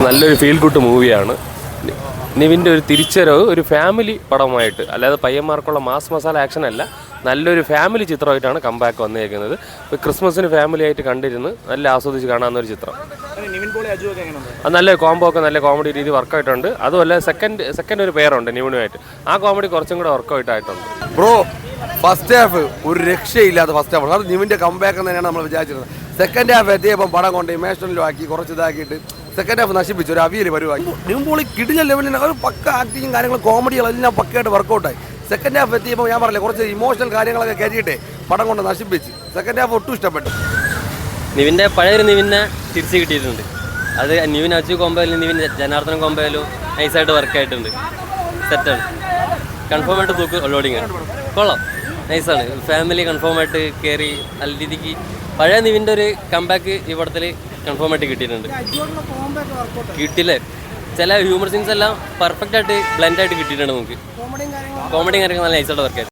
നല്ലൊരു feel good മൂവിയാണ്. നിവിൻ്റെ ഒരു തിരിച്ചറിവ് ഒരു ഫാമിലി പടമായിട്ട്, അല്ലാതെ പയ്യന്മാർക്കുള്ള മാസ് മസാല ആക്ഷൻ അല്ല, നല്ലൊരു ഫാമിലി ചിത്രമായിട്ടാണ് കംബാക്ക് വന്നേക്കുന്നത്. ഇപ്പോൾ ക്രിസ്മസിന് ഫാമിലി ആയിട്ട് കണ്ടിരുന്ന് നല്ല ആസ്വദിച്ച് കാണാവുന്ന ഒരു ചിത്രം. അത് നല്ല കോംബോ ഒക്കെ നല്ല കോമഡി രീതി വർക്കായിട്ടുണ്ട്. അതുമല്ല സെക്കൻഡ് ഒരു പേരുണ്ട് നിവിനുമായിട്ട്, ആ കോമഡി കുറച്ചും കൂടെ വർക്കൗട്ടായിട്ടുണ്ട്. ബ്രോ ഫസ്റ്റ് ഹാഫ് ഒരു രക്ഷയില്ലാത്ത ഫസ്റ്റ് ഹാഫ്. അത് നിവിൻ്റെ കംബാക്ക് എന്ന് തന്നെയാണ് നമ്മൾ വിചാരിച്ചിരുന്നത്. സെക്കൻഡ് ഹാഫ് എത്തിയപ്പോൾ പടം കൊണ്ട് ഇമോഷണലും ആക്കി കുറച്ച് ഇതാക്കിയിട്ട് സെക്കൻഡ് ഹാഫ് നശിപ്പിച്ചു. ഒരു അവിയൽ പരിപാടി. നിവിൻ പോളി കിടിഞ്ഞ ലെവലിന് ഒരു പക്ക ആക്ടിങ്ങും കാര്യങ്ങളും കോമഡികളെല്ലാം പക്കയായിട്ട് വർക്കൗട്ടായി. സെക്കൻഡ് ഹാഫ് എത്തിയപ്പോൾ ഞാൻ പറഞ്ഞില്ല, കുറച്ച് ഇമോഷണൽ കാര്യങ്ങളൊക്കെ കയറ്റിയിട്ടേ പടം കൊണ്ട് നശിപ്പിച്ച്. സെക്കൻഡ് ഹാഫ് ഒട്ടും ഇഷ്ടപ്പെട്ടു. നിവിൻ്റെ പഴയൊരു നിവിനെ തിരിച്ച് കിട്ടിയിട്ടുണ്ട്. അത് നിവിൻ അച്ചു കോമ്പയിലും നിവിൻ ജനാർദ്ദനം കോമ്പയിലും നൈസായിട്ട് വർക്കായിട്ടുണ്ട്. സെറ്റാണ്. കൺഫേം ആയിട്ട് തൂക്ക് ലോഡിങ് കൊള്ളാം, നൈസാണ്. ഫാമിലി കൺഫേം ആയിട്ട് കയറി നല്ല രീതിക്ക് പഴയ നിവിൻ്റെ ഒരു കംബാക്ക് ഈ പടത്തിൽ കൺഫേം ആയിട്ട് കിട്ടിയിട്ടുണ്ട്. കിട്ടില്ലേ, ചില ഹ്യൂമർ സീൻസ് എല്ലാം പെർഫെക്റ്റ് ആയിട്ട് ബ്ലെൻഡ് ആയിട്ട് കിട്ടിയിട്ടുണ്ട്. നമുക്ക് കോമഡിയും കാര്യങ്ങൾ നല്ല നൈസായിട്ട് വർക്കായിട്ട്.